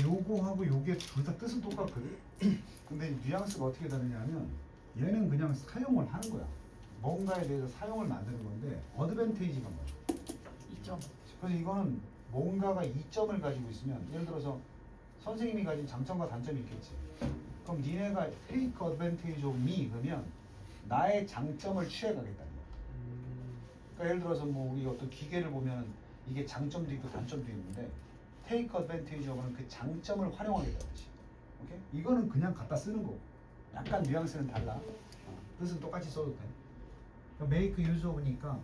요거하고 요게 둘 다 뜻은 똑같거든. 근데 뉘앙스가 어떻게 다르냐면 얘는 그냥 사용을 하는 거야. 뭔가에 대해서 사용을 만드는 건데 어드밴테이지가 뭐야? 2점. 그래서 이거는 뭔가가 이점을 가지고 있으면 예를 들어서 선생님이 가진 장점과 단점이 있겠지. 그럼 니네가 take advantage of me 그러면 나의 장점을 취해가겠다는 거야. 그러니까 예를 들어서 뭐 우리 어떤 기계를 보면 이게 장점도 있고 단점도 있는데 take advantage of는 그 장점을 활용하겠다는 거지. 오케이? 이거는 그냥 갖다 쓰는 거고 약간 뉘앙스는 달라. 뜻은 똑같이 써도 돼. 그러니까 make use of니까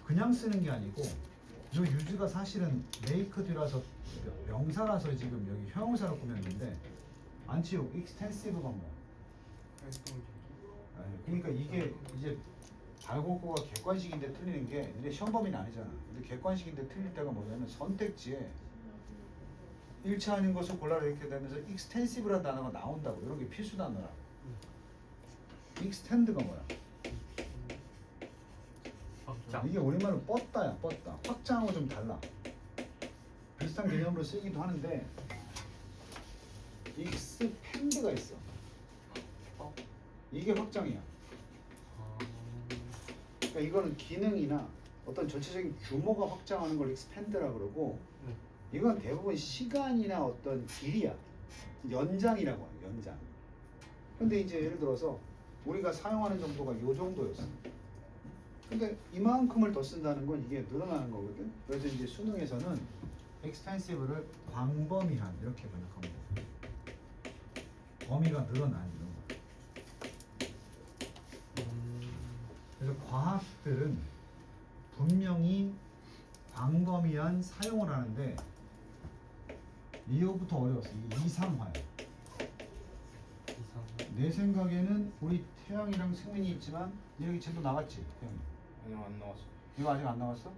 그냥 쓰는 게 아니고 이 use가 사실은 make 뒤라서 명사라서 지금 여기 형용사로 꾸몄는데 안 치우고 extensive가 뭐야? 그러니까 이게 이제 발곡구가 객관식인데 틀리는 게 근데 시험 범위는 아니잖아. 근데 객관식인데 틀릴 때가 뭐냐면 선택지에 1차 아닌 것을 골라라 이렇게 되면서 extensive라는 단어가 나온다고. 이런 게 필수 단어라. extend가 뭐야? 확장. 이게 우리말로 뻗다야, 뻗다. 확장하고 좀 달라. 비슷한 개념으로 쓰기도 하는데 expand가 있어. 이게 확장이야. 그러니까 이거는 기능이나 어떤 전체적인 규모가 확장하는 걸 expand라고 그러고 이건 대부분 시간이나 어떤 길이야. 연장이라고 해요. 연장. 근데 이제 예를 들어서 우리가 사용하는 정도가 요 정도였어. 근데 이만큼을 더 쓴다는 건 이게 늘어나는 거거든. 그래서 이제 수능에서는 extensive를 광범위한 이렇게 번역합니다. 범위가 늘어난 이런 거. 그래서 과학들은 분명히 광범위한 사용을 하는데 이거부터 어려웠어. 이게 이상화야. 내 생각에는 우리 태양이랑 승민이 있지만 여기 쟤도 나갔지. 태양이. 아니요, 안 나왔어. 이거 아직 안 나왔어?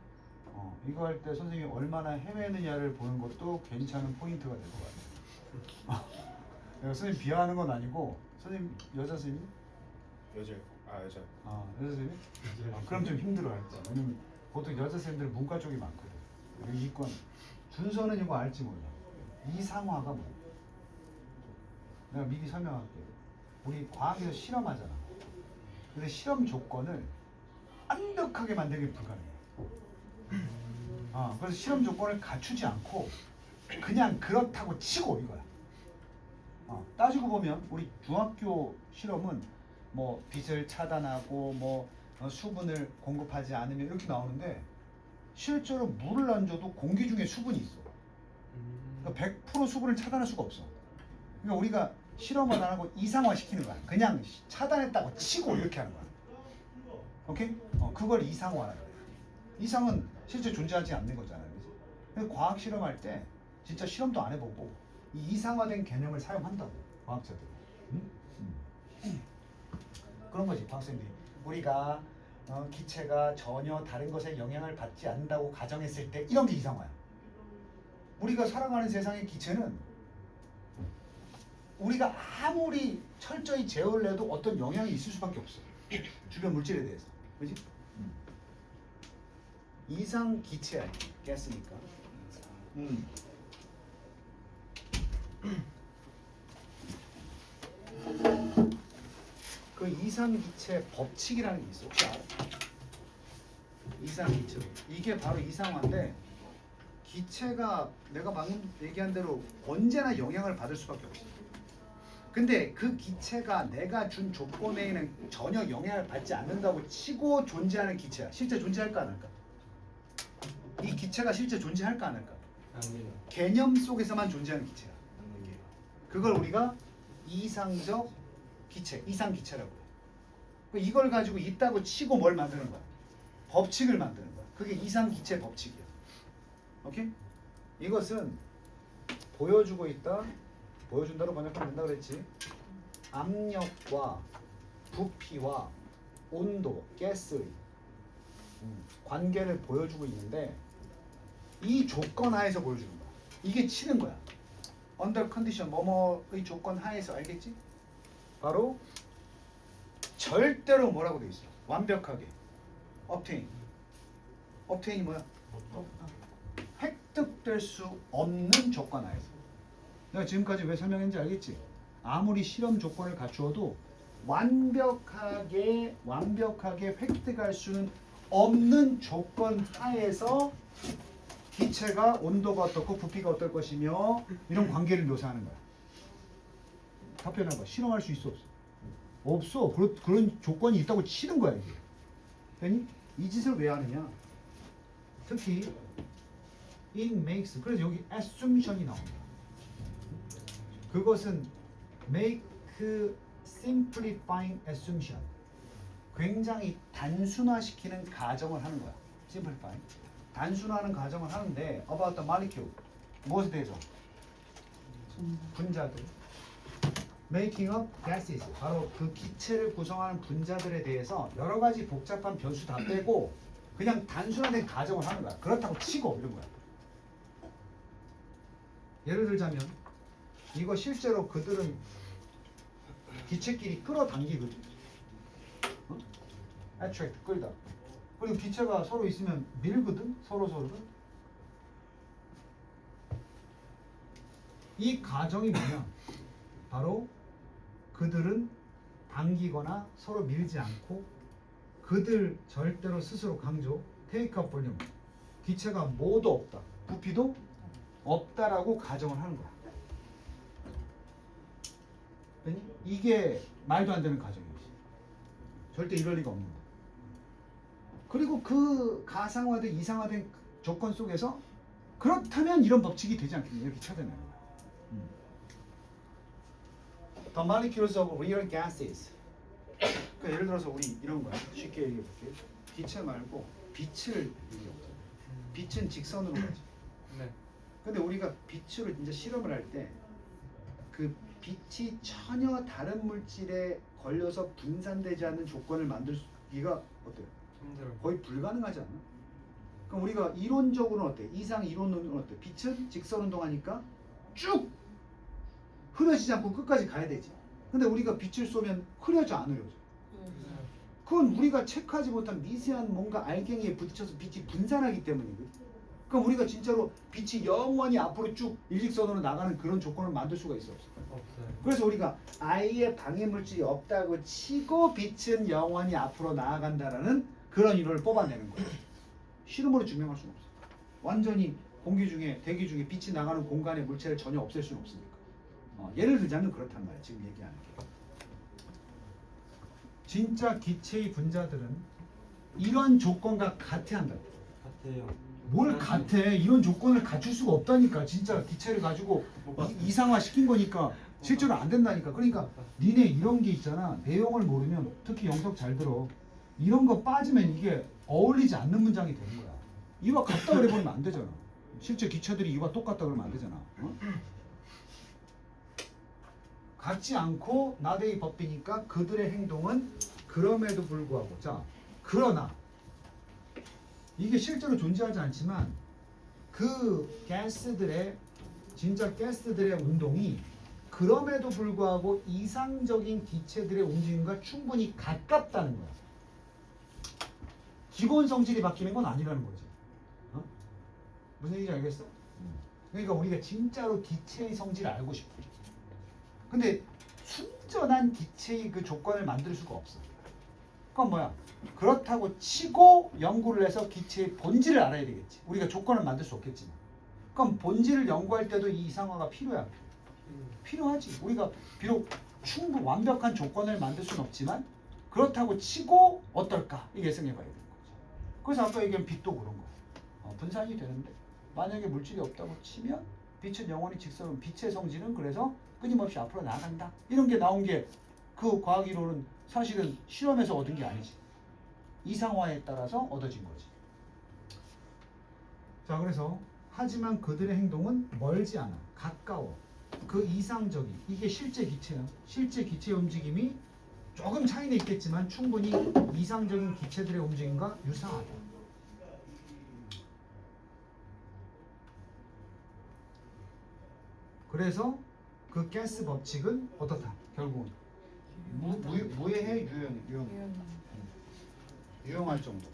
이거 할 때 선생님이 얼마나 헤매느냐를 보는 것도 괜찮은 포인트가 될 것 같아. 내가 선생님 비하하는 건 아니고 선생님 여자 선생님? 여자요. 아, 여자. 여자 선생님? 그럼 좀 힘들어할 거야. 왜냐면 보통 여자 선생님들 문과 쪽이 많거든. 여기 이권 준서는 이거 알지 몰라. 이상화가 뭐야? 내가 미리 설명할게. 우리 과학에서 실험하잖아. 근데 실험 조건을 완벽하게 만들기 불가능해. 그래서 실험 조건을 갖추지 않고 그냥 그렇다고 치고 이거야. 따지고 보면 우리 중학교 실험은 뭐 빛을 차단하고 뭐 수분을 공급하지 않으면 이렇게 나오는데 실제로 물을 안 줘도 공기 중에 수분이 있어. 그러니까 100% 수분을 차단할 수가 없어. 그러니까 우리가 실험을 안 하고 이상화 시키는 거야. 그냥 차단했다고 치고 이렇게 하는 거야. 오케이? 그걸 이상화라는 거야. 이상은 실제 존재하지 않는 거잖아. 그치? 근데 과학 실험할 때 진짜 실험도 안 해보고 이 이상화된 개념을 사용한다고 과학자들이. 그런 거지 과학생들이. 우리가 기체가 전혀 다른 것에 영향을 받지 않는다고 가정했을 때 이런 게 이상화야. 우리가 살아가는 세상의 기체는 우리가 아무리 철저히 제어를 해도 어떤 영향이 있을 수밖에 없어. 주변 물질에 대해서. 그지? 이상 기체야. 가스니까. 그 이상 기체 법칙이라는 게 있어. 혹시 알아? 이상 기체. 이게 바로 이상화인데 기체가 내가 방금 얘기한 대로 언제나 영향을 받을 수밖에 없어. 근데 그 기체가 내가 준 조건에는 전혀 영향을 받지 않는다고 치고 존재하는 기체야. 실제 존재할까 안 할까? 이 기체가 실제 존재할까 안 할까? 개념 속에서만 존재하는 기체야. 그걸 우리가 이상적 기체, 이상 기체라고 해. 이걸 가지고 있다고 치고 뭘 만드는 거야? 법칙을 만드는 거야. 그게 이상 기체 법칙이야. 오케이? 이것은 보여주고 있다. 보여준다로 번역하면 된다 그랬지. 압력과 부피와 온도, 가스의 관계를 보여주고 있는데 이 조건 하에서 보여주는 거야. 이게 치는 거야. under condition 뭐뭐의 조건 하에서. 알겠지? 바로 절대로 뭐라고 돼 있어? 완벽하게 obtain. obtain이 뭐야? 획득될 수 없는 조건 하에서. 내가 지금까지 왜 설명했는지 알겠지? 아무리 실험 조건을 갖추어도 완벽하게 획득할 수는 없는 조건 하에서 기체가 온도가 어떻고 부피가 어떨 것이며 이런 관계를 묘사하는 거야. 답변해봐. 실험할 수 있어 없어? 없어. 그런 조건이 있다고 치는 거야 이게. 됐니? 이 짓을 왜 하느냐? 특히 it makes, 그래서 여기 assumption이 나옵니다. 그것은 make simplifying assumption, 굉장히 단순화시키는 가정을 하는 거야. simplify, 단순화하는 가정을 하는데 about the molecule, 무엇에 대해서? 분자들. making up gases, 바로 그 기체를 구성하는 분자들에 대해서 여러 가지 복잡한 변수 다 빼고 그냥 단순화된 가정을 하는 거야. 그렇다고 치고 이런 거야. 예를 들자면 이거 실제로 그들은 기체끼리 끌어당기거든. 어? attract, 끌다. 그리고 기체가 서로 있으면 밀거든. 서로를. 이 가정이 뭐냐? 바로 그들은 당기거나 서로 밀지 않고 그들 절대로 스스로 강조 take up volume, 기체가 뭐도 없다, 부피도 없다라고 가정을 하는 거야. 이게 말도 안 되는 가정이지. 절대 이럴 리가 없는 거야. 그리고 그 가상화된 이상화된 조건 속에서 그렇다면 이런 법칙이 되지 않겠냐 이렇게 찾아내는 거야. The molecules of real gases. 그러니까 예를 들어서 우리 이런 거야. 쉽게 얘기해 볼게요. 기체 말고 빛을 얘기해보자. 빛은 직선으로 가지. 네. 근데 우리가 빛으로 이제 실험을 할 때 그 빛이 전혀 다른 물질에 걸려서 분산되지 않는 조건을 만들기가 어때요? 힘들어요. 거의 불가능하지 않나? 그럼 우리가 이론적으로는 어때? 이상 이론은 어때? 빛은 직선 운동하니까 쭉 흐려지지 않고 끝까지 가야 되지. 근데 우리가 빛을 쏘면 흐려져 안 흐려져? 그건 우리가 체크하지 못한 미세한 뭔가 알갱이에 부딪혀서 빛이 분산하기 때문이거든. 그럼 우리가 진짜로 빛이 영원히 앞으로 쭉 일직선으로 나가는 그런 조건을 만들 수가 있어 없어? 없어요. 그래서 우리가 아예 방해 물질이 없다고 치고 빛은 영원히 앞으로 나아간다라는 그런 이론을 뽑아내는 거예요. 실험으로 증명할 수는 없어. 완전히 공기 중에 대기 중에 빛이 나가는 공간의 물체를 전혀 없앨 수는 없으니까. 예를 들자면 그렇단 말이야. 지금 얘기하는 게. 진짜 기체의 분자들은 이런 조건과 같아 한다. 같아요. 뭘 같아? 이런 조건을 갖출 수가 없다니까. 진짜 기체를 가지고 이상화 시킨 거니까 실제로 안 된다니까. 그러니까 니네 이런 게 있잖아. 내용을 모르면 특히 영석 잘 들어. 이런 거 빠지면 이게 어울리지 않는 문장이 되는 거야. 이와 같다 그래버리면 안 되잖아. 실제 기체들이 이와 똑같다 그러면 안 되잖아. 어? 같지 않고 나대의 법비니까 그들의 행동은 그럼에도 불구하고, 자, 그러나 이게 실제로 존재하지 않지만 그 가스들의 진짜 가스들의 운동이 그럼에도 불구하고 이상적인 기체들의 움직임과 충분히 가깝다는 거야. 기본 성질이 바뀌는 건 아니라는 거지. 어? 무슨 얘기인지 알겠어? 그러니까 우리가 진짜로 기체의 성질을 알고 싶어. 근데 순전한 기체의 그 조건을 만들 수가 없어. 그건 뭐야? 그렇다고 치고 연구를 해서 기체의 본질을 알아야 되겠지. 우리가 조건을 만들 수 없겠지만. 그럼 본질을 연구할 때도 이 이상화가 필요해. 필요하지. 우리가 비록 충분 완벽한 조건을 만들 수는 없지만 그렇다고 치고 어떨까? 이게 예상해봐야 되는 거지. 그래서 아까 얘기한 빛도 그런 거야. 분산이 되는데 만약에 물질이 없다고 치면 빛은 영원히 직선, 빛의 성질은 그래서 끊임없이 앞으로 나간다. 이런 게 나온 게 그 과학 이론은 사실은 실험에서 얻은 게 아니지. 이상화에 따라서 얻어진 거지. 자, 그래서 하지만 그들의 행동은 멀지 않아. 가까워. 그 이상적인, 이게 실제 기체야. 실제 기체의 움직임이 조금 차이는 있겠지만 충분히 이상적인 기체들의 움직임과 유사하다. 그래서 그 가스 법칙은 어떻다? 결국은 무해해, 유용할 정도.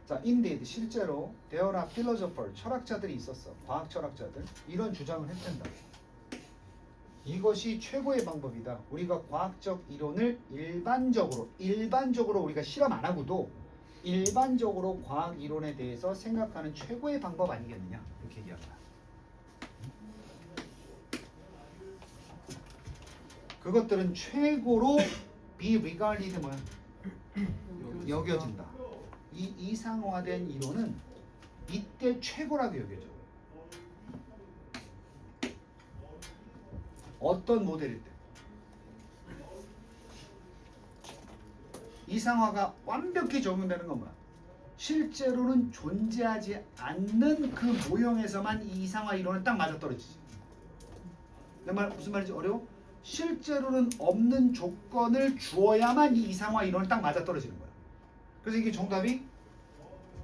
자, indeed 실제로 there are philosophers 철학자들이 있었어. 과학 철학자들 이런 주장을 했단다. 이것이 최고의 방법이다. 우리가 과학적 이론을 일반적으로 우리가 실험 안 하고도 일반적으로 과학 이론에 대해서 생각하는 최고의 방법 아니겠느냐 이렇게 얘기한 거야. 그것들은 최고로 be regarded 뭐야? 여겨진다. 이 이상화된 이론은 이때 최고라고 여겨져. 어떤 모델일 때? 이상화가 완벽히 적용되는 건 뭐야? 실제로는 존재하지 않는 그 모형에서만 이 이상화 이론은 딱 맞아떨어지지. 내 말 무슨 말인지 어려워? 실제로는 없는 조건을 주어야만 이 이상화 이론은 딱 맞아떨어지는 거야. 그래서 이게 정답이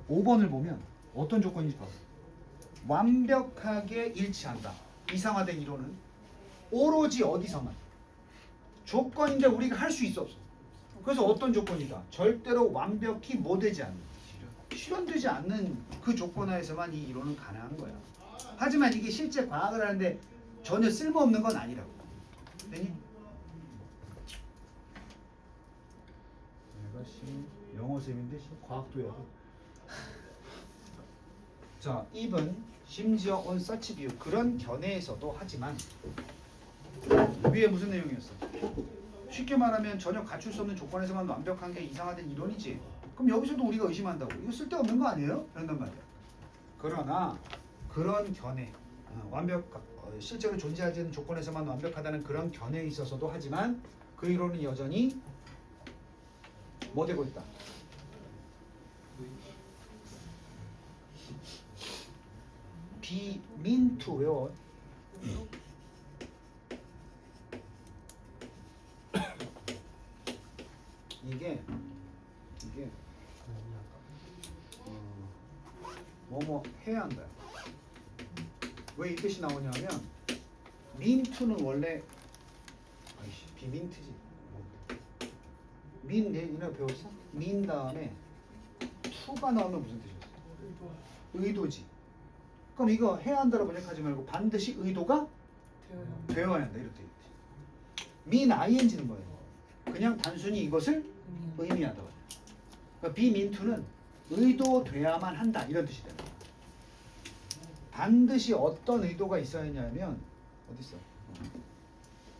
5번을 보면 어떤 조건인지 봐봐. 완벽하게 일치한다. 이상화된 이론은 오로지 어디서만 조건인데 우리가 할 수 있어 없어. 그래서 어떤 조건이다. 절대로 완벽히 뭐 되지 않는 실현되지 않는 그 조건 하에서만 이 이론은 가능한 거야. 하지만 이게 실제 과학을 하는데 전혀 쓸모없는 건 아니라고. 되니? 내가 영어쌤인데 과학도 해야 돼. 자, even 심지어 on such view 그런 견해에서도 하지만 위에 무슨 내용이었어? 쉽게 말하면 전혀 갖출 수 없는 조건에서만 완벽한 게 이상화된 이론이지. 그럼 여기서도 우리가 의심한다고. 이거 쓸데없는 거 아니에요? 이런단 말이야. 그러나 그런 견해, 실제로 존재하지 않는 조건에서만 완벽하다는 그런 견해에 있어서도 하지만 그 이론은 여전히 뭐 되고 있다? 비민투 외워. 이게 뭐뭐 해야 한다. 왜 이 뜻이 나오냐면 민투는 원래 비민트지. 니네 배웠어? 민 다음에 투가 나오면 무슨 뜻이었어? 의도지. 그럼 이거 해야 한다로 번역하지 말고 반드시 의도가 되어야 한다. 이렇게 민 ing는 뭐예요? 그냥 단순히 이것을 의미하다. 그러니까 비민투는 의도돼야만 한다 이런 뜻이 됩니다. 반드시 어떤 의도가 있어야 하냐면 어디 있어?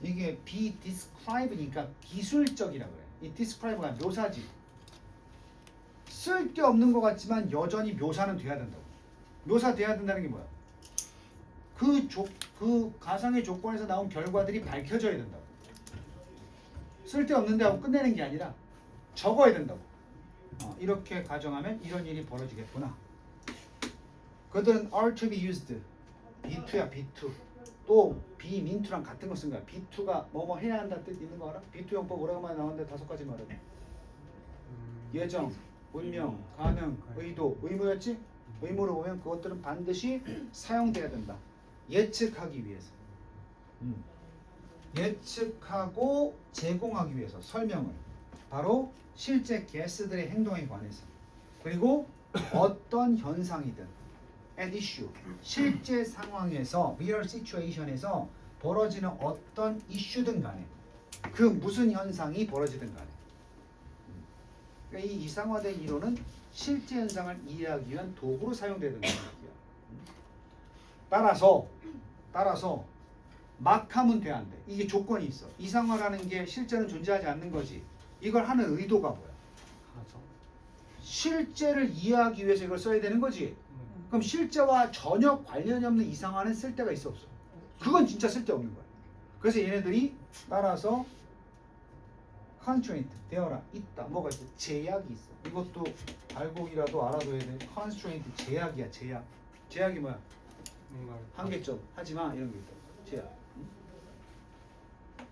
이게 be describe니까 기술적이라고 그래. 이 describe가 묘사지. 쓸데없는 것 같지만 여전히 묘사는 돼야 된다고. 묘사돼야 된다는 게 뭐야? 그 가상의 조건에서 나온 결과들이 밝혀져야 된다고. 쓸데없는데 하고 끝내는 게 아니라 적어야 된다고. 이렇게 가정하면 이런 일이 벌어지겠구나. 그들은 are to be used. B2야 B2. 또 비민투랑 같은 거 쓴 거야. B2가 뭐뭐 해야 한다 뜻 있는 거 알아? B2 용법 오래간만에 나왔는데 5가지 말해. 예정, 운명, 가능, 의도, 의무였지? 의무로 보면 그것들은 반드시 사용돼야 된다. 예측하기 위해서. 예측하고 제공하기 위해서 설명을. 바로 실제 게스트들의 행동에 관해서. 그리고 어떤 현상이든 an issue. 실제 상황에서 real situation에서 벌어지는 어떤 이슈든 간에 그 무슨 현상이 벌어지든 간에 그러니까 이 이상화된 이론은 실제 현상을 이해하기 위한 도구로 사용되는 거야. 따라서 막 하면 돼 안 돼. 이게 조건이 있어. 이상화라는 게 실제는 존재하지 않는 거지. 이걸 하는 의도가 뭐야? 실제를 이해하기 위해서 이걸 써야 되는 거지. 그럼 실제와 전혀 관련이 없는 이상화는 쓸데가 있어 없어? 그건 진짜 쓸데없는 거야. 그래서 얘네들이 따라서 constraint 되어라 있다. 뭐가 있어? 제약이 있어. 이것도 발곡이라도 알아둬야 돼. constraint 제약이야. 제약이 뭐야? 한계점 하지마 이런 게 있다. 제약.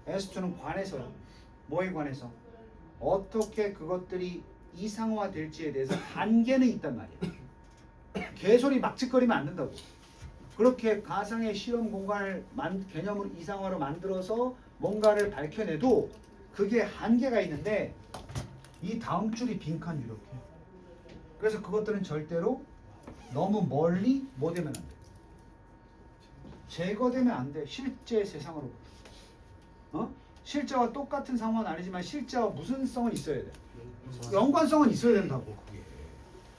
S2는 관해서야. 뭐에 관해서? 어떻게 그것들이 이상화될지에 대해서 한계는 있단 말이야. 개소리 막짓거리면 안 된다고. 그렇게 가상의 실험 공간을 개념으로 이상화로 만들어서 뭔가를 밝혀내도 그게 한계가 있는데 이 다음 줄이 빈칸 이렇게. 그래서 그것들은 절대로 너무 멀리 뭐 되면 안 돼. 제거되면 안 돼. 실제 세상으로. 실제와 똑같은 상황은 아니지만 실제와 무슨 성은 있어야 돼. 연관성은 있어야 된다고 그게.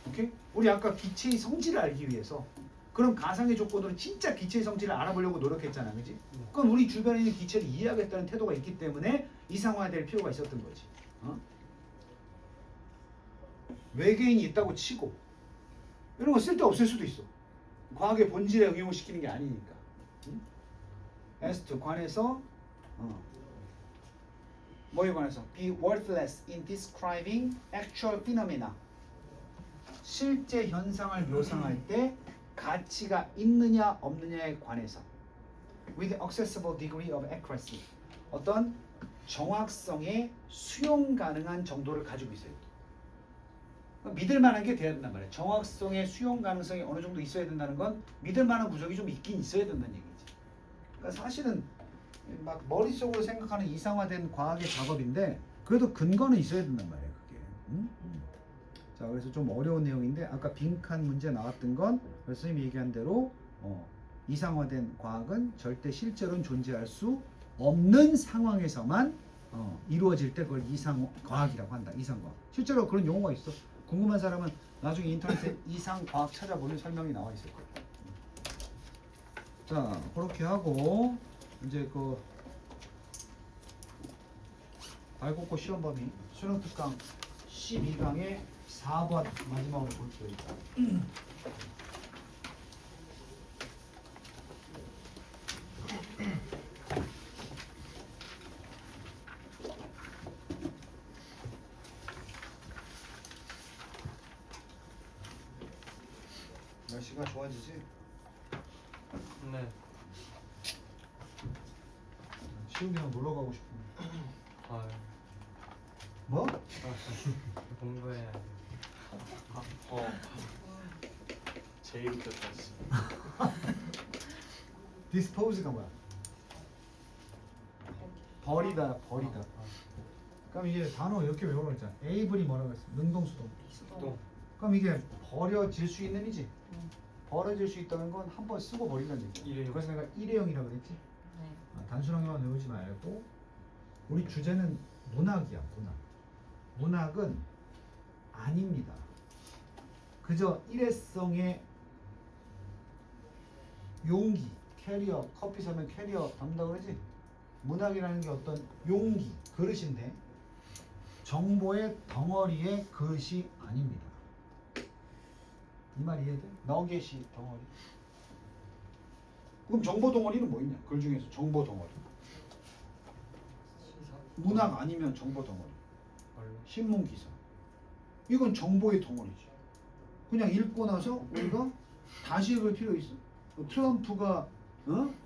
오케이? 우리 아까 기체의 성질을 알기 위해서 그런 가상의 조건으로 진짜 기체의 성질을 알아보려고 노력했잖아, 그지? 그럼 우리 주변에 있는 기체를 이해하겠다는 태도가 있기 때문에 이상화될 필요가 있었던 거지. 외계인이 있다고 치고 이런 거 쓸데없을 수도 있어. 과학의 본질에 응용을 시키는 게 아니니까. S2 관해서 뭐에 관해서? Be worthless in describing actual phenomena. 실제 현상을 묘사할 때 가치가 있느냐 없느냐에 관해서 with accessible degree of accuracy. 어떤 정확성의 수용 가능한 정도를 가지고 있어야 돼. 믿을 만한 게 돼야 된단 말이야. 정확성의 수용 가능성이 어느 정도 있어야 된다는 건 믿을 만한 구석이 좀 있긴 있어야 된다는 얘기지. 그러니까 사실은 막 머릿속으로 생각하는 이상화된 과학의 작업인데 그래도 근거는 있어야 된단 말이야 그게. 자, 그래서 좀 어려운 내용인데 아까 빈칸 문제 나왔던 건 선생님이 얘기한 대로 이상화된 과학은 절대 실제로는 존재할 수 없는 상황에서만 이루어질 때 그걸 이상과학이라고 한다. 이상과학. 실제로 그런 용어가 있어. 궁금한 사람은 나중에 인터넷에 이상과학 찾아보면 설명이 나와 있을 거야. 자, 그렇게 하고 이제 그 발곡고 시험 범위 수능 특강 12강의 4번 마지막으로 볼게요. 일단. 날씨가 좋아지지? 네. 시훈이랑 놀러 가고 싶은데. 아, 뭐? 공부해야 돼. 제일 웃겼다 진짜. 디스포즈가 뭐야? 버리다, 버리다. 그럼 이게 단어 이렇게 외우라고 했잖아. 에이블이 뭐라고 했어? 능동수동. 수동. 그럼 이게 버려질 수 있는 이지? 버려질 수 있다는 건 한 번 쓰고 버린다는 얘기야. 일회용. 그래서 내가 일회용이라고 그랬지? 단순하게만 외우지 말고 우리 주제는 문학이야. 문학. 문학은 아닙니다. 그저 일회성의 용기, 캐리어, 커피 사면 캐리어 담다 그러지? 문학이라는 게 어떤 용기, 그릇인데 정보의 덩어리의 그릇이 아닙니다. 이 말 이해돼? 너겟이 덩어리. 그럼 정보 덩어리는 뭐 있냐? 글 중에서 정보 덩어리. 문학 아니면 정보 덩어리. 신문 기사. 이건 정보의 덩어리지. 그냥 읽고 나서 우리가 다시 읽을 필요 있어? 트럼프가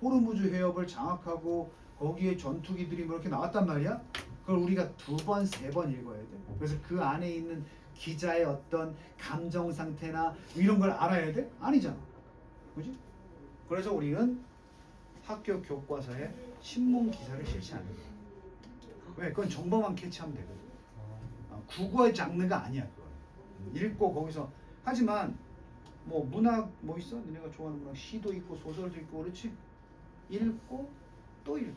호르무즈 해협을 장악하고 거기에 전투기들이 뭐 이렇게 나왔단 말이야? 그걸 우리가 2번, 3번 읽어야 돼. 그래서 그 안에 있는 기자의 어떤 감정 상태나 이런 걸 알아야 돼? 아니잖아. 그지? 그래서 우리는 학교 교과서에 신문 기사를 실시하는 거야. 왜? 그건 정보만 캐치하면 되거든. 국어의 장르가 아니야, 그건. 읽고 거기서. 하지만 뭐 문학 뭐 있어? 너네가 좋아하는 문학 시도 있고 소설도 있고 그렇지? 읽고 또 읽고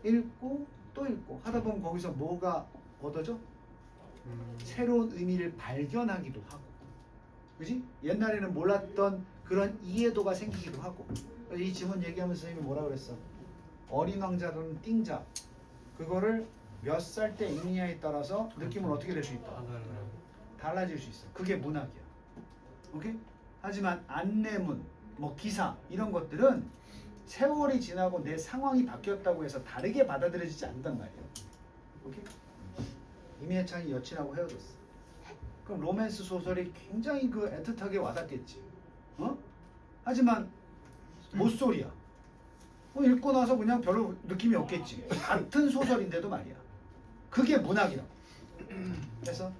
읽고 또 읽고 하다 보면 거기서 뭐가 얻어져? 새로운 의미를 발견하기도 하고, 그지? 옛날에는 몰랐던 그런 이해도가 생기기도 하고. 이 지문 얘기하면서 선생님이 뭐라 그랬어? 어린 왕자라는 띵자 그거를 몇 살 때 읽느냐에 따라서 느낌은 어떻게 될 수 있다? 달라질 수 있어. 그게 문학이야. 오케이? 하지만 안내문, 뭐 기사 이런 것들은 세월이 지나고 내 상황이 바뀌었다고 해서 다르게 받아들여지지 않는단 말이에요. 오케이? 임혜찬이 여친하고 헤어졌어. 그럼 로맨스 소설이 굉장히 그 애틋하게 와닿겠지. 하지만 못소리야. 읽고 나서 그냥 별로 느낌이 없겠지. 같은 소설인데도 말이야. 그게 문학이라고. 그래서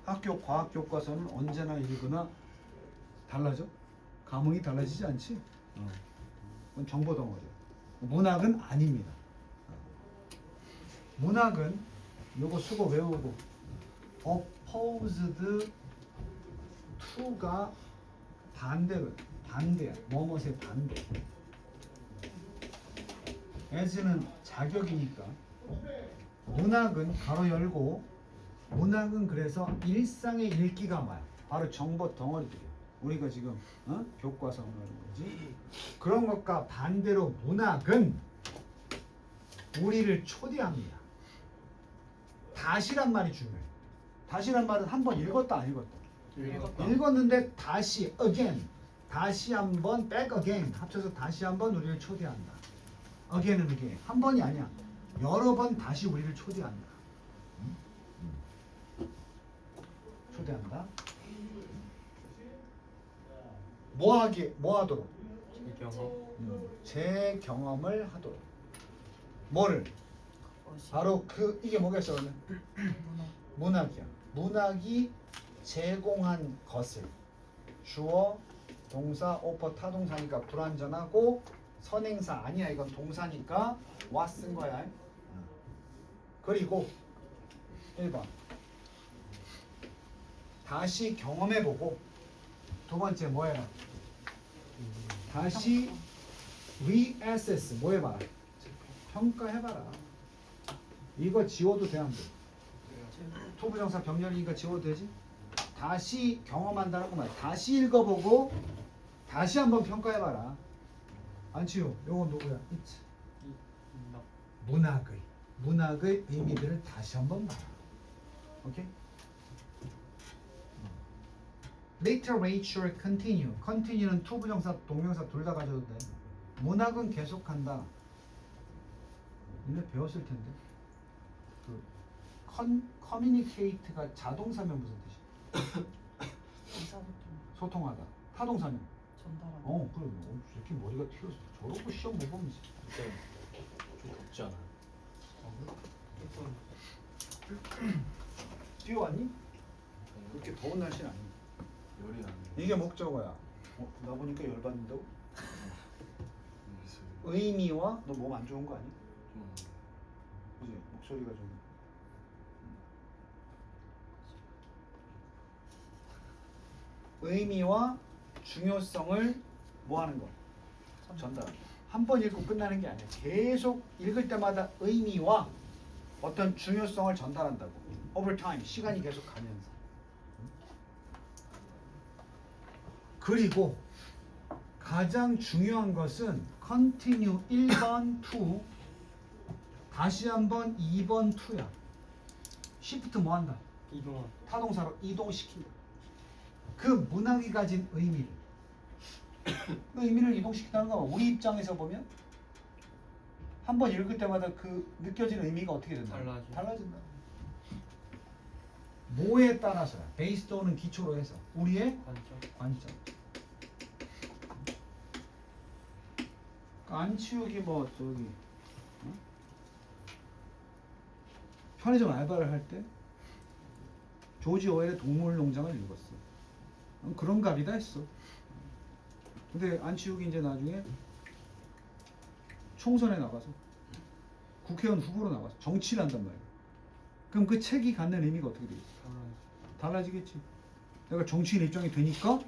학교 과학 교과서는 언제나 읽으나 달라져? 감흥이 달라지지 않지? 그건 정보 덩어리야. 문학은 아닙니다. 문학은 요거 수고 외우고 opposed to가 반대야. 뭐뭐의 반대. as는 자격이니까 문학은 가로 열고 문학은 그래서 일상의 읽기가 뭐야? 바로 정보 덩어리들이야. 우리가 지금 교과서 말하는 거지. 그런 것과 반대로 문학은 우리를 초대합니다. 다시란 말이 중요해. 다시란 말은 한 번 읽었다 안 읽었다. 읽었는데 다시 again, 다시 한번 back again 합쳐서 다시 한번 우리를 초대한다. again은 again 한 번이 아니야. 여러 번 다시 우리를 초대한다. 초대한다. 뭐 하도록? 제 경험. 제 경험을 하도록. 뭐를? 바로 이게 뭐겠어? 문학이야. 문학이 제공한 것을 주어, 동사, 오퍼, 타동사니까 불완전하고 선행사 아니야. 이건 동사니까 와 쓴 거야. 그리고 1번 다시 경험해보고 두 번째 뭐 해라? 다시 reassess 뭐 해봐라? 평가해봐라. 이거 지워도 돼 안 돼? 투부정사 병렬이니까 지워도 되지? 다시 경험한다는 거 말이야. 다시 읽어보고 다시 한번 평가해봐라. 안치우, 요건 누구야? 문학의 의미들을 다시 한번 봐라. 오케이? Literature continue. continue는 투부정사, 동명사 둘 다 가져도 돼. 문학은 계속한다. 니네 배웠을 텐데. communicate가 자동사면 무슨 뜻이야? 소통하다. 타동사면? 전달하는. 그래. 이렇게 머리가 튀어서 저러고 시험 못 보면 근데 좀 덥지 않아요? 뛰어왔니? 그렇게 더운 날씨는 아니야. 열이 나네. 이게 목적어야. 나 보니까 열받는다고? 그래서 의미와 너 몸 안 좋은 거 아니야? 좀 그지? 목소리가 좀 의미와 중요성을 뭐 하는 거? 전달. 한 번 읽고 끝나는 게 아니야. 계속 읽을 때마다 의미와 어떤 중요성을 전달한다고. over time 시간이 계속 가면서. 그리고 가장 중요한 것은 continue 1번 to 다시 한번 2번 to야. shift 뭐 한다? 이동한. 타동사로 이동시킨다. 그 문학이 가진 의미를 그 의미를 이동시킨다는 건 우리 입장에서 보면 한 번 읽을 때마다 그 느껴지는 의미가 어떻게 된다? 달라진다. 뭐에 따라서야? based on은 기초로 해서 우리의 관점. 안 치우기 뭐 저기 편의점 알바를 할 때 조지 오웰의 동물농장을 읽었어. 그런 값이다 했어. 근데 안치욱이 이제 나중에 총선에 나가서 국회의원 후보로 나가서 정치를 한단 말이야. 그럼 그 책이 갖는 의미가 어떻게 되겠어? 달라지겠지. 내가 정치인 입장이 되니까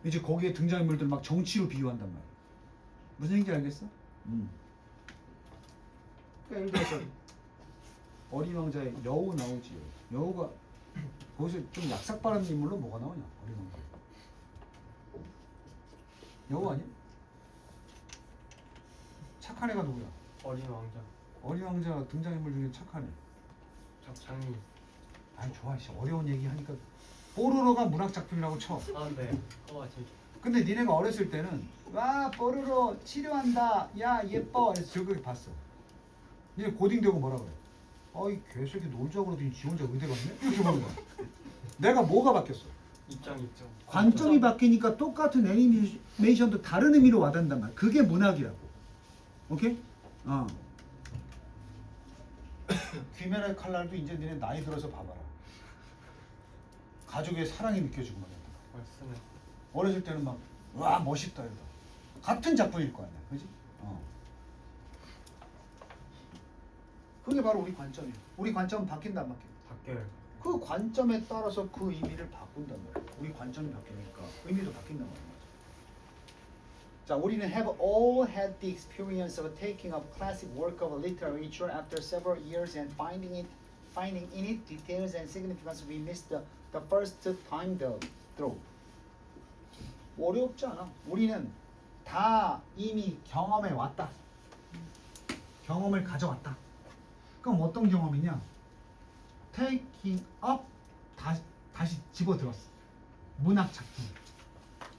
이제 거기에 등장인물들 막 정치로 비유한단 말이야. 무슨 얘기인지 알겠어? 그러니까 예를 들어서 어린 왕자의 여우 나오지요. 여우가 거기서 좀 약삭빠른 인물로 뭐가 나오냐? 어린 왕자. 여우 아니야? 착한 애가 누구야? 어린 왕자. 어린 왕자 등장인물 중에 착한 애. 장미. 아니 좋아, 씨 어려운 얘기 하니까 뽀로로가 문학 작품이라고 쳐. 아 네. 재밌. 근데 니네가 어렸을 때는 와 뽀로로 치료한다, 야 예뻐, 그래서 즐겁게 봤어. 니네 고딩되고 뭐라 그래? 어이 개새끼 놀자고 그러더니 지 혼자 의대 갔네? 이렇게 보는 거야. 내가 뭐가 바뀌었어? 입장. 관점이 바뀌니까 똑같은 애니메이션도 다른 의미로 와닿는단 말이야. 그게 문학이라고. 오케이? 귀멸의 칼날도 이제 니네 나이 들어서 봐봐라. 가족의 사랑이 느껴지고 말이야. 말씀에. 어렸을 때는 막 와 멋있다 이러다. 같은 작품일 거 아니야, 그지? 그게 바로 우리 관점이야. 우리 관점은 바뀐다 안 바뀐다? 바뀌어요. 그 관점에 따라서 그 의미를 바꾼단 말이야. 우리 관점이 바뀌니까 의미도 바뀐단 말이야. 자, 우리는 have all had the experience of taking a classic work of literature after several years and finding in it details and significance we missed the first time through. 어렵지 않아. 우리는 다 이미 경험해 왔다. 경험을 가져왔다. 그럼 어떤 경험이냐? taking up 다시 집어들었어. 문학 작품.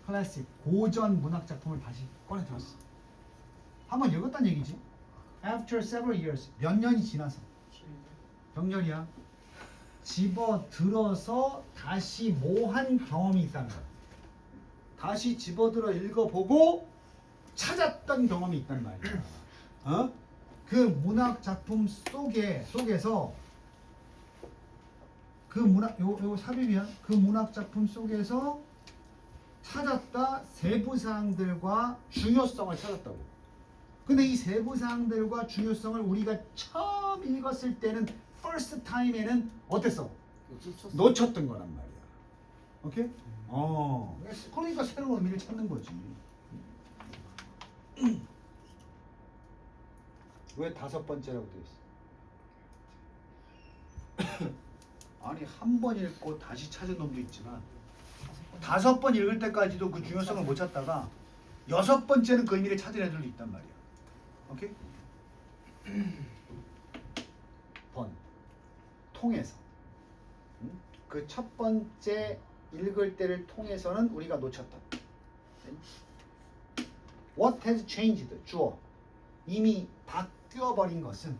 클래식 고전 문학 작품을 다시 꺼내 들었어. 한번 읽었단 얘기지. After several years 몇 년이 지나서 몇 년이야? 집어들어서 다시 뭐한 경험이 있다는 거야. 다시 집어들어 읽어보고 찾았던 경험이 있단 말이야. 어? 그 문학 작품 속에서 그 문학 요 삽입이야. 그 문학 작품 속에서 찾았다 세부 사항들과 중요성을 찾았다고. 근데 이 세부 사항들과 중요성을 우리가 처음 읽었을 때는 first time에는 어땠어? 놓쳤던 거란 말이야. 오케이? 그러니까 새로운 의미를 찾는 거지. 왜 5번째라고 되어 있어? 아니 한 번 읽고 다시 찾은 놈도 있지만 5번 읽을 때까지도 그 중요성을 못 찾다가 6번째는 그 의미를 찾은 애들도 있단 말이야. 오케이? 번 통해서 그 첫 번째 읽을 때를 통해서는 우리가 놓쳤다. What has changed? 주어 이미 바뀌어버린 것은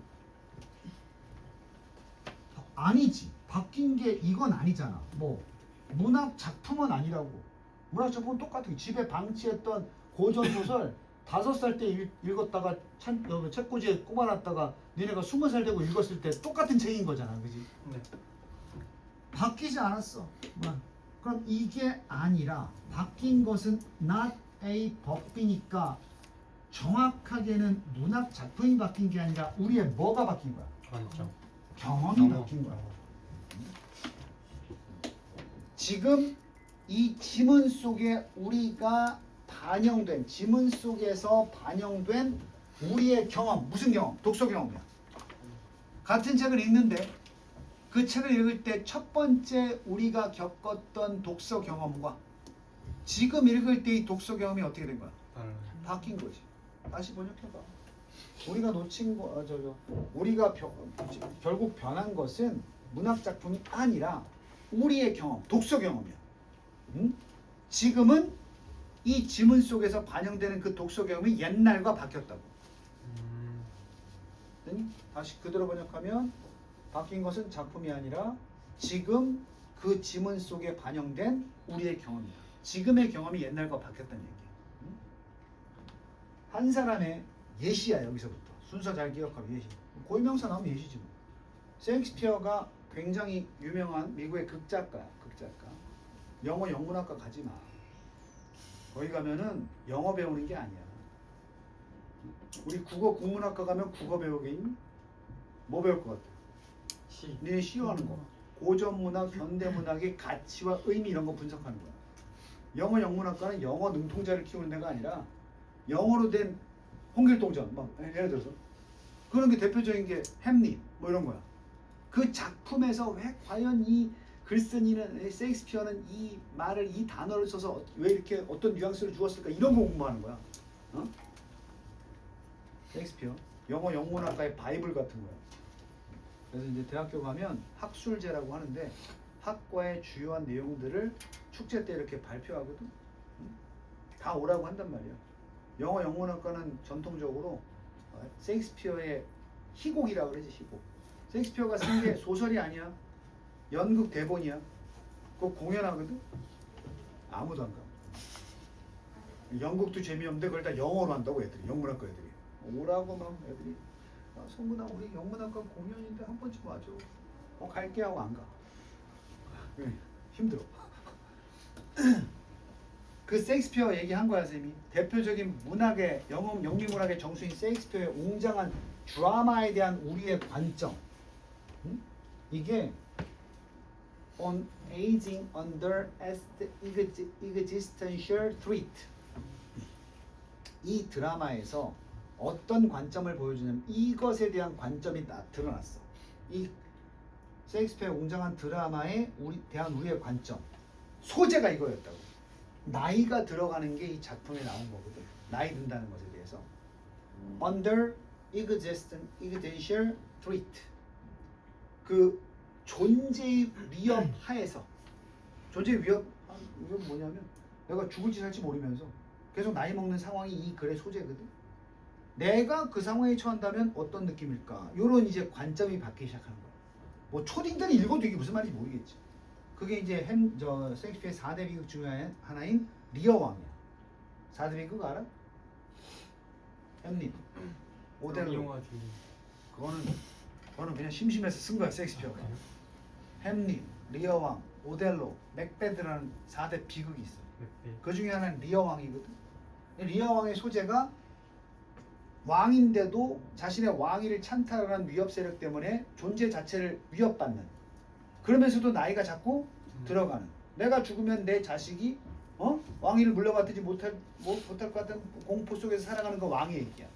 아니지. 바뀐 게 이건 아니잖아. 뭐 문학 작품은 아니라고. 문학 작품은 똑같은 집에 방치했던 고전 소설 5살 때 읽었다가 책꽂이에 꼽아놨다가 너네가 20살 되고 읽었을 때 똑같은 책인 거잖아, 그지? 네. 바뀌지 않았어. 그럼 이게 아니라 바뀐 것은 not a 법이니까 정확하게는 문학 작품이 바뀐 게 아니라 우리의 뭐가 바뀐 거야? 관점. 경험이 바뀐 거야. 지금 이 지문 속에 우리가 반영된 지문 속에서 반영된 우리의 경험, 무슨 경험? 독서 경험이야. 같은 책을 읽는데 그 책을 읽을 때 첫 번째 우리가 겪었던 독서 경험과 지금 읽을 때 이 독서 경험이 어떻게 된 거야? 바뀐 거지. 다시 번역해봐. 우리가 놓친 거, 우리가 결국 변한 것은 문학 작품이 아니라 우리의 경험, 독서 경험이야. 응? 지금은 이 지문 속에서 반영되는 그 독서 경험이 옛날과 바뀌었다고. 다시 그대로 번역하면 바뀐 것은 작품이 아니라 지금 그 지문 속에 반영된 우리의 경험이야. 지금의 경험이 옛날과 바뀌었다는 얘기야. 응? 한 사람의 예시야. 여기서부터 순서 잘 기억하면 예시. 고유명사 나오면 예시지 뭐. 셰익스피어가 굉장히 유명한 미국의 극작가야. 극작가. 영어 영문학과 가지 마. 거기 가면은 영어 배우는 게 아니야. 우리 국어 국문학과 가면 국어 배우겠니? 뭐 배울 것 같아? 시. 니네 싫어하는 거. 고전문학, 현대문학의 가치와 의미 이런 거 분석하는 거야. 영어 영문학과는 영어 능통자를 키우는 데가 아니라 영어로 된 홍길동전 막 예를 들어서 그런 게 대표적인 게 햄릿 뭐 이런 거야. 그 작품에서 왜 과연 이 글쓴이는 셰익스피어는 이 말을 이 단어를 써서 왜 이렇게 어떤 뉘앙스를 주었을까 이런 거 공부하는 거야. 어? 셰익스피어 영어 영문학과의 바이블 같은 거야. 그래서 이제 대학교 가면 학술제라고 하는데 학과의 주요한 내용들을 축제 때 이렇게 발표하거든. 다 오라고 한단 말이야. 영어 영문학과는 전통적으로 셰익스피어의 희곡이라고 그러지. 희곡. 셰익스피어가 쓴 게 소설이 아니야. 연극 대본이야. 그거 공연하거든. 아무도 안 가. 연극도 재미없는데 그걸 다 영어로 한다고 애들이. 영문학과 애들이. 오라고 막 애들이. 성문아 우리 영문학과 공연인데 한 번쯤 와줘. 갈게 하고 안 가. 힘들어. 그 셰익스피어 얘기한 거야 쌤이. 대표적인 문학의 영미문학의 정수인 셰익스피어의 웅장한 드라마에 대한 우리의 관점. 이게 on aging under existential threat. 이 드라마에서 어떤 관점을 보여주냐면 이것에 대한 관점이 드러났어. 이 셰익스피어의 웅장한 드라마에 대한 우리의 관점, 소재가 이거였다고. 나이가 들어가는 게 이 작품에 나온 거거든. 나이 든다는 것에 대해서. Under existential threat. 그 존재의 위협 하에서. 존재의 위협은 뭐냐면 내가 죽을지 살지 모르면서 계속 나이 먹는 상황이 이 글의 소재거든. 내가 그 상황에 처한다면 어떤 느낌일까? 요런 이제 관점이 바뀌기 시작하는 거야. 뭐 초딩들이 읽어도 이게 무슨 말인지 모르겠지. 그게 이제 셰익스피어의 4대 비극 중에 하나인 리어 왕이야. 4대 비극 알아? 햄릿, 오델로. 영화 중에 그거는 그냥 심심해서 쓴 거야 셰익스피어가. 햄릿, 리어 왕, 오델로, 맥베드라는 4대 비극이 있어. 그 중에 하나는 리어 왕이거든. 리어 왕의 소재가 왕인데도 자신의 왕위를 찬탈하는 위협 세력 때문에 존재 자체를 위협받는, 그러면서도 나이가 자꾸 들어가는, 내가 죽으면 내 자식이 왕위를 물려받지 못할 것 같은 공포 속에서 살아가는 그 왕의 얘기야.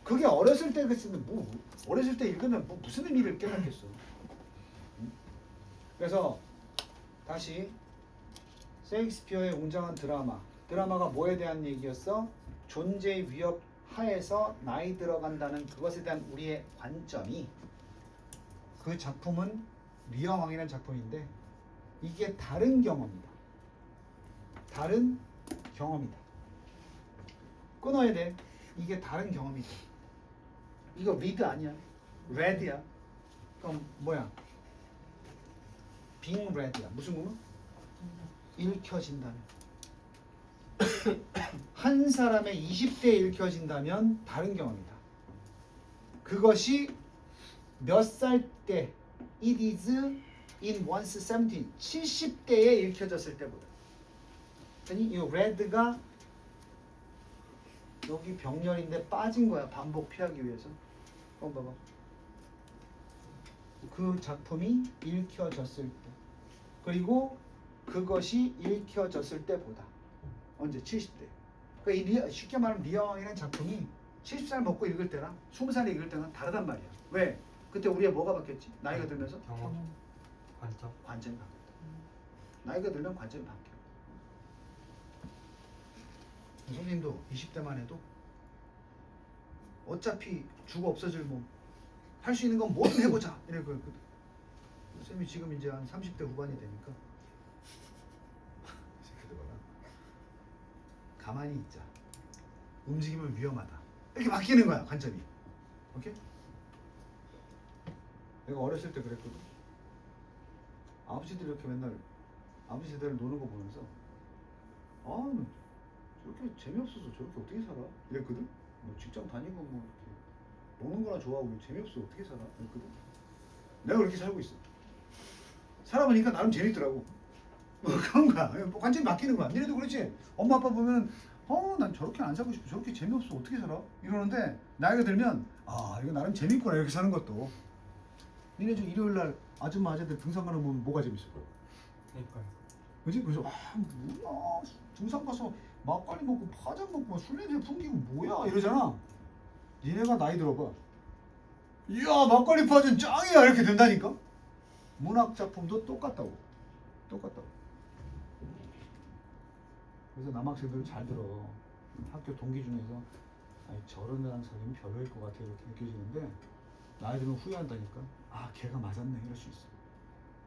그게 어렸을 때 그랬으면 어렸을 때 읽으면 무슨 의미를 깨닫겠어. 그래서 다시 셰익스피어의 웅장한 드라마가 뭐에 대한 얘기였어? 존재의 위협 하에서 나이 들어간다는 그것에 대한 우리의 관점이, 그 작품은 리어 왕이라는 작품인데 이게 다른 경험이다. 다른 경험이다. 끊어야 돼. 이게 다른 경험이다. 이거 read 아니야. read야. 그럼 뭐야? being read야. 무슨 구문? 읽혀진다는. 한 사람의 20대에 읽혀진다면 다른 경험이다. 그것이 몇 살 때, it is in one's 70, 70대에 읽혀졌을 때보다. 아니 이 red가 여기 병렬인데 빠진 거야. 반복 피하기 위해서. 봐봐. 그 작품이 읽혀졌을 때, 그리고 그것이 읽혀졌을 때보다. 언제? 70대. 그러니까 쉽게 말하면 리어 왕이라는 작품이 70살 먹고 읽을 때랑 20살에 읽을 때는 다르단 말이야. 왜? 그때 우리가 뭐가 바뀌었지? 나이가 들면서 경험, 관점. 관점이 바뀌었다. 나이가 들면 관점이 바뀌어. 선생님도 20대만 해도 어차피 죽어 없어질 뭐 할 수 있는 건 뭐든 해보자 이럴 거였거든. 선생님이 지금 이제 한 30대 후반이 되니까 가만히 있자. 움직이면 위험하다. 이렇게 바뀌는 거야 관점이. 오케이? 내가 어렸을 때 그랬거든. 아버지들 이렇게 맨날 아버지 세대를 노는 거 보면서 저렇게 재미없어서 저렇게 어떻게 살아? 이랬거든. 뭐 직장 다니고 뭐 이렇게 노는 거나 좋아하고 재미없어 어떻게 살아? 이랬거든. 내가 그렇게 살고 있어. 살아보니까 나름 재밌더라고. 뭐 그런 거야. 뭐 관점이 바뀌는 거야. 니네도 그렇지. 엄마 아빠 보면 난 저렇게 안 살고 싶어. 저렇게 재미없어. 어떻게 살아? 이러는데 나이가 들면 이거 나름 재밌구나 이렇게 사는 것도. 니네 좀 일요일 날 아줌마 아재들 등산 가는 거 보면 뭐가 재밌어? 그러니까요. 그지? 그래서 뭐야 등산 가서 막걸리 먹고 파전 먹고 술 냄새 풍기고 뭐야 이러잖아. 니네가 나이 들어봐. 이야 막걸리 파전 짱이야 이렇게 된다니까. 문학 작품도 똑같다고. 그래서 남학생들 잘 들어. 학교 동기 중에서 저런 애랑 사귀면 별로일 것 같아 이렇게 느껴지는데 나이 들면 후회한다니까. 걔가 맞았네 이럴 수 있어.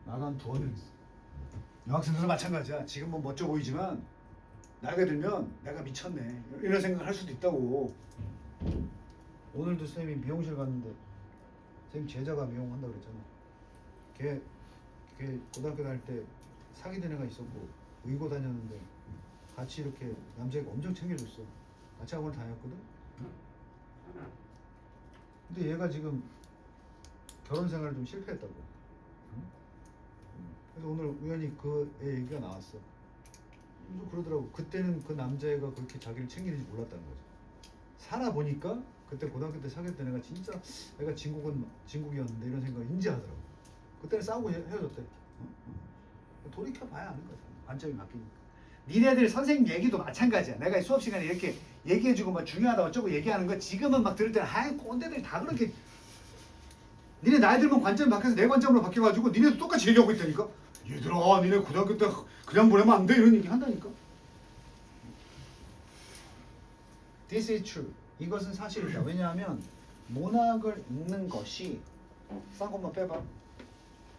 나도 한 2번 있어. 여학생들도 마찬가지야. 지금 뭐 멋져 보이지만 나이가 들면 내가 미쳤네 이런 생각을 할 수도 있다고. 오늘도 선생님이 미용실 갔는데 선생님 제자가 미용한다고 그랬잖아. 걔 고등학교 다닐 때 사귀던 애가 있었고 의고 다녔는데 같이 이렇게 남자애가 엄청 챙겨줬어. 같이 학원을 다녔거든. 근데 얘가 지금 결혼 생활을 좀 실패했다고. 그래서 오늘 우연히 그 애 얘기가 나왔어. 좀 그러더라고. 그때는 그 남자애가 그렇게 자기를 챙기는지 몰랐다는 거지. 살아보니까 그때 고등학교 때 사귀었던 애가 진짜 애가 진국이었는데 이런 생각을 인지하더라고. 그때는 싸우고 헤어졌대. 돌이켜봐야 아는 거야. 관점이 바뀌니까. 니네들 선생님 얘기도 마찬가지야. 내가 수업 시간에 이렇게 얘기해주고 뭐 중요하다 어쩌고 얘기하는 거 지금은 막 들을 때는 아이 꼰대들이 다 그렇게 니네 나이 들면 관점이 바뀌어서 내 관점으로 바뀌어가지고 니네도 똑같이 얘기하고 있다니까. 얘들아 니네 고등학교 때 그냥 보내면 안 돼 이런 얘기 한다니까. This is true. 이것은 사실이다. 왜냐하면 문학을 읽는 것이 싼 것만 빼봐.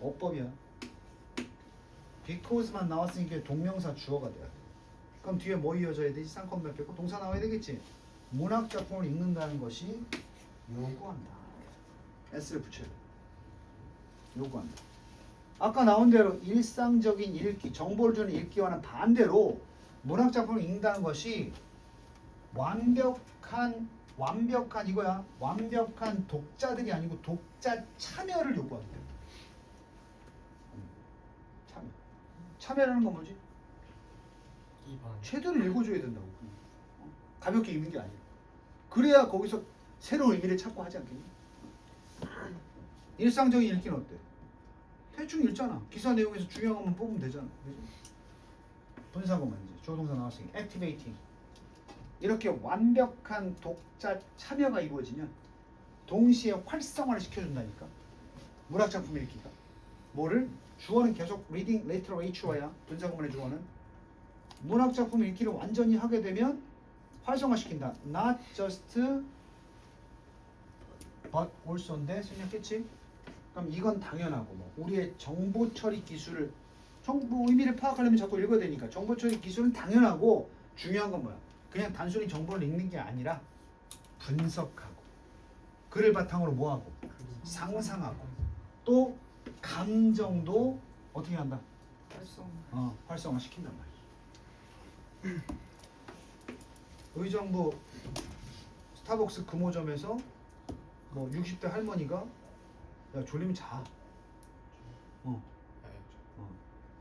어법이야. because만 나왔으니까 동명사 주어가 돼야 돼. 그럼 뒤에 뭐 이어져야 되지? 싼 것만 빼고 동사 나와야 되겠지. 문학 작품을 읽는다는 것이 요구한다. S를 붙여야 돼. 요구한다. 아까 나온 대로 일상적인 읽기, 정보를 주는 읽기와는 반대로 문학 작품을 읽는다는 것이 완벽한 이거야. 완벽한 독자들이 아니고 독자 참여를 요구한대. 참여. 참여라는 건 뭐지? 이반. 최대로 읽어줘야 된다고. 가볍게 읽는 게 아니라. 그래야 거기서 새로운 의미를 찾고 하지 않겠니? 일상적인 읽기는 어때? 대충 읽잖아. 기사 내용에서 중요한 것만 뽑으면 되잖아. 그지? 분사구만 이제 조동사 나왔으니까 activating. 이렇게 완벽한 독자 참여가 이루어지면 동시에 활성화를 시켜준다니까. 문학 작품 읽기가. 뭐를? 주어는 계속 reading literature야. 분사구문의 주어는. 문학 작품 읽기를 완전히 하게 되면 활성화시킨다. Not just but also인데 생략했지? 그럼 이건 당연하고 뭐 우리의 정보 처리 기술을 정보 의미를 파악하려면 자꾸 읽어야 되니까 정보 처리 기술은 당연하고 중요한 건 뭐야? 그냥 단순히 정보를 읽는 게 아니라 분석하고 그를 바탕으로 뭐하고 상상하고 또 감정도 어떻게 한다? 활성화 시킨단 말이야. 의정부 스타벅스 금호점에서 뭐 60대 할머니가 야 졸리면 자.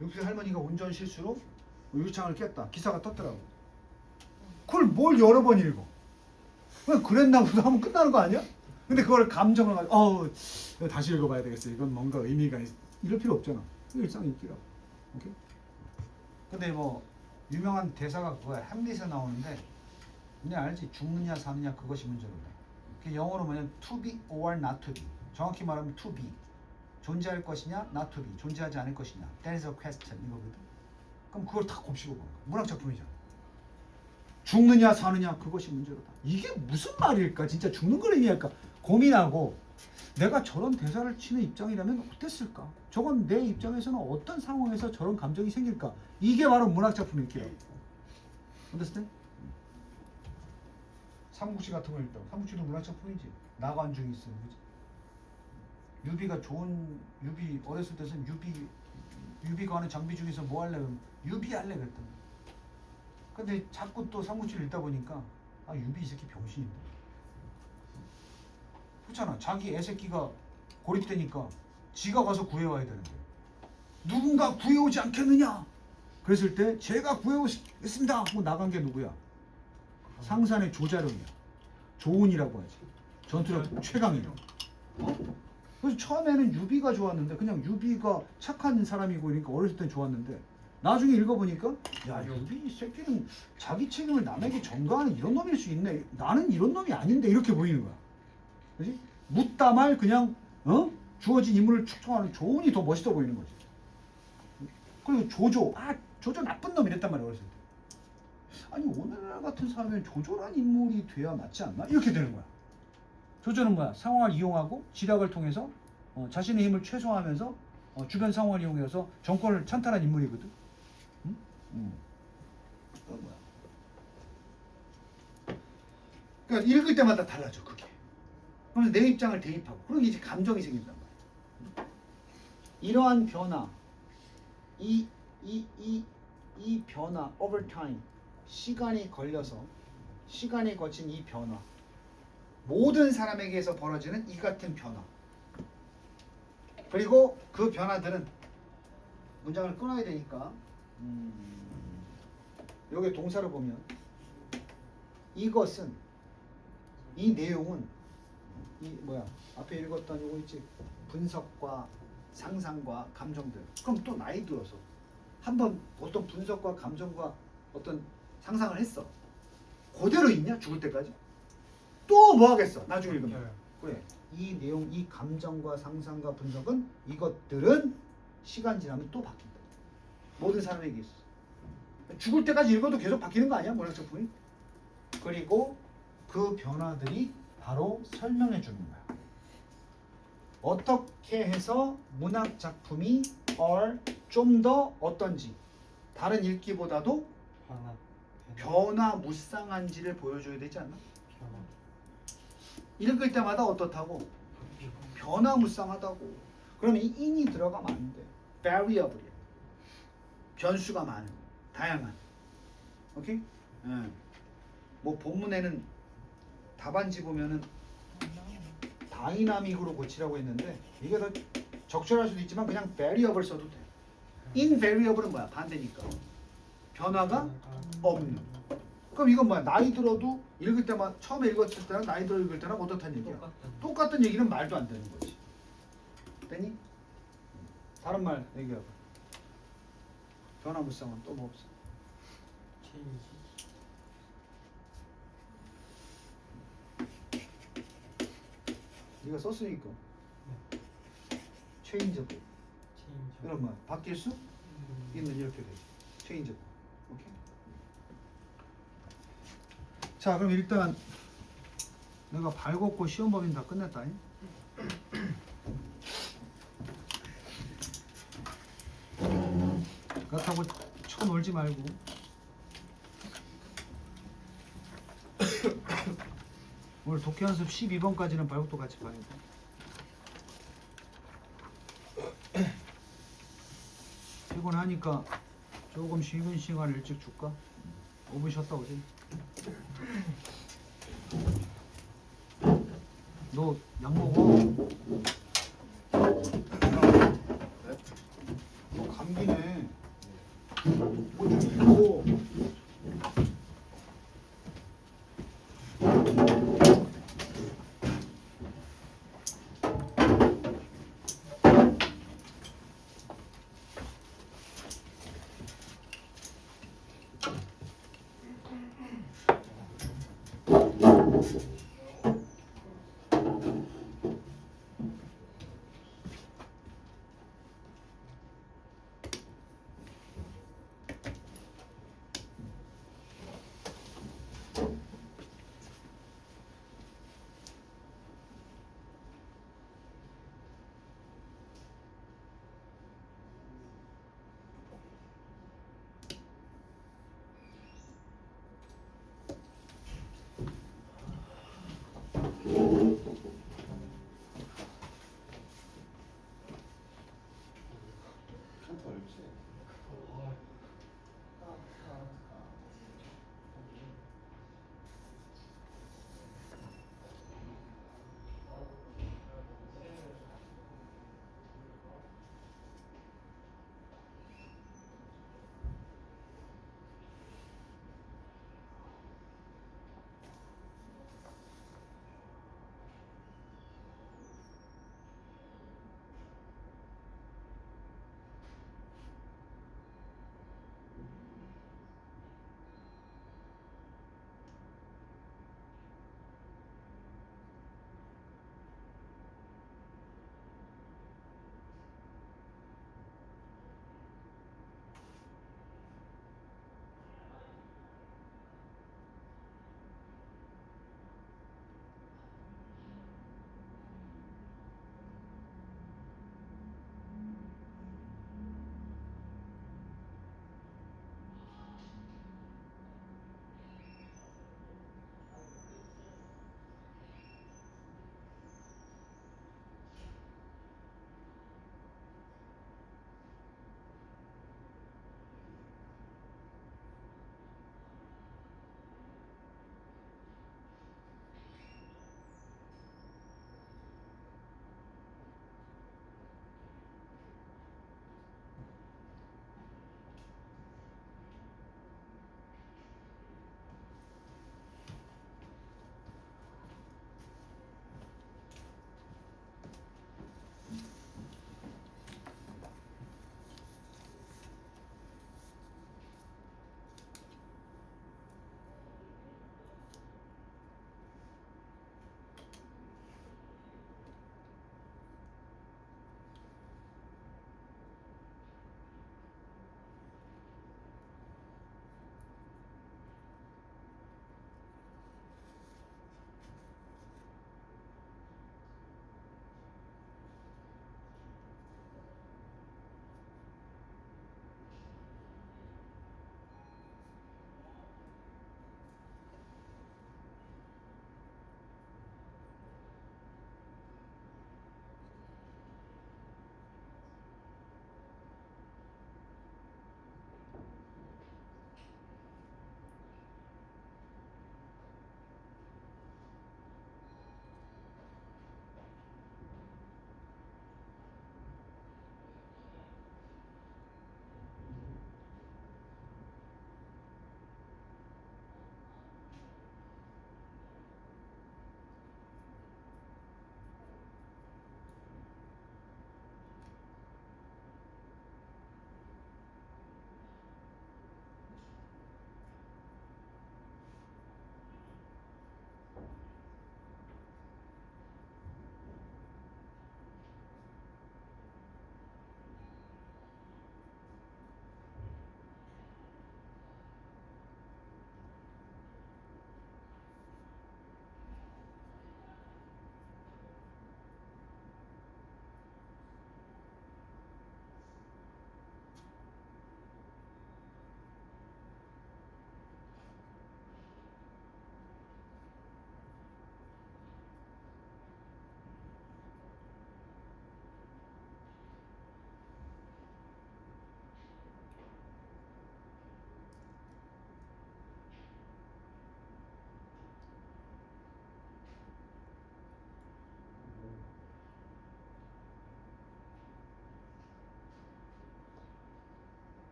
60대 할머니가 운전 실수로 유리창을 깼다. 기사가 떴더라고. 그걸 뭘 여러 번 읽어? 그냥 그랬나 보다 하면 끝나는 거 아니야? 근데 그걸 감정을 가지고 이거 다시 읽어봐야 되겠어. 이건 뭔가 의미가 이럴 필요 없잖아. 일상 읽기라고. 오케이? 근데 뭐 유명한 대사가 그거야. 햄릿에 나오는데 그냥 알지? 죽느냐 사느냐 그것이 문제로다. 그 영어로 뭐냐면 to be or not to be. 정확히 말하면 to be. 존재할 것이냐, not to be. 존재하지 않을 것이냐. That is a question. 이거거든. 그럼 그걸 다 곱씹어 봐. 문학 작품이잖아. 죽느냐 사느냐 그것이 문제로다. 이게 무슨 말일까? 진짜 죽는 걸 의미할까? 고민하고 내가 저런 대사를 치는 입장이라면 어땠을까? 저건 내 입장에서는 어떤 상황에서 저런 감정이 생길까? 이게 바로 문학 작품 읽기라고. understand? 삼국지 같은 거 읽다고. 삼국지도 문학 작품이지. 나관중이 있으면 그지? 유비가 유비 어렸을 때는 유비가 하는 장비 중에서 뭐 할래? 유비 할래 그랬단 말이야. 근데 자꾸 또 삼국지를 읽다 보니까 유비 이 새끼 병신인데. 그렇잖아. 자기 애새끼가 고립되니까 지가 가서 구해와야 되는데 누군가 구해오지 않겠느냐? 그랬을 때 제가 구해오겠습니다 하고 나간 게 누구야? 상산의 조자룡이야. 조은이라고 하지. 전투력 최강이야. 그래서 처음에는 유비가 좋았는데 그냥 유비가 착한 사람이고 그러니까 어렸을 땐 좋았는데 나중에 읽어보니까 야 유비 이 새끼는 자기 책임을 남에게 전가하는 이런 놈일 수 있네. 나는 이런 놈이 아닌데 이렇게 보이는 거야. 그렇지? 묻다 말 그냥 주어진 인물을 축소하는 조은이 더 멋있어 보이는 거지. 그리고 조조 나쁜 놈 이랬단 말이야 어렸을 때. 아니 오늘날 같은 사람은 조조란 인물이 돼야 맞지 않나? 이렇게 되는 거야. 조조는 뭐야? 상황을 이용하고 지략을 통해서 자신의 힘을 최소화하면서 주변 상황을 이용해서 정권을 찬탈한 인물이거든. 그건 뭐야? 그러니까 읽을 때마다 달라져 그게. 그래서 내 입장을 대입하고 그러면 이제 감정이 생긴단 말이야. 이러한 변화, 이 변화, over time, 시간이 거친 이 변화, 모든 사람에게서 벌어지는 이 같은 변화. 그리고 그 변화들은 문장을 끊어야 되니까 여기 동사를 보면 이것은 이 내용은 앞에 읽었던 요거 있지 분석과 상상과 감정들. 그럼 또 나이 들어서 한번 어떤 분석과 감정과 어떤 상상을 했어. 그대로 있냐? 죽을 때까지? 또 뭐 하겠어? 나중에 읽으면. 바뀌어요. 그래. 이 내용, 이 감정과 상상과 분석은 이것들은 시간 지나면 또 바뀐다. 모든 사람에게 있어. 죽을 때까지 읽어도 계속 바뀌는 거 아니야? 문학 작품이? 그리고 그 변화들이 바로 설명해 주는 거야. 어떻게 해서 문학 작품이 좀 더 어떤지 다른 읽기보다도 변화. 변화무쌍한지를 보여줘야 되지 않나? 변화. 읽을 때마다 어떻다고? 변화무쌍하다고. 그러면 이 in이 들어가면 안 돼. variable이야. 변수가 많은, 다양한. 오케이? 예. 뭐 본문에는 답안지 보면은 다이나믹으로 고치라고 했는데 이게 더 적절할 수도 있지만 그냥 variable 써도 돼. invariable은 뭐야? 반대니까. 변화가 없는. 그럼 이건 뭐야? 나이 들어도 읽을 때만 처음에 읽었을 때랑 나이 들어 읽을 때랑 어떻다는 얘기야? 똑같은 얘기는 말도 안 되는 거지. 됐니? 다른 말 얘기해봐. 변화무쌍은 또 뭐 없어? 체인지. 네가 썼으니까. 체인저블. 체인지. 이런 말 바뀔 수 있는 이렇게 되지. 체인저블. 오케이. 자, 그럼 일단 내가 발걷고 시험 범위는 다 끝냈다. 그렇다고 쳐놀지 말고. 오늘 독해 연습 12번까지는 발곡도 같이 봐야 돼. 피곤하니까 조금 쉬는 시간을 일찍 줄까? 5분 쉬었다 오지. 너 약 먹어. 너 감기네. 뭐좀 먹어.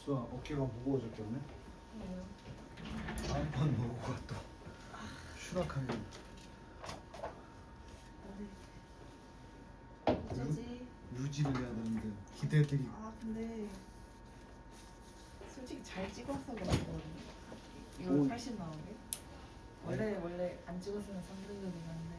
수아 어깨가 무거워졌겠네. 왜요? 다음번 노고가 또 추락하면 어쩌지? 유지를 해야 되는데 기대들이 아 근데 솔직히 잘 찍어서 그런 거거든요. 이걸 좋은- 80 나오게. 원래 안 찍었으면 3등급이긴 한데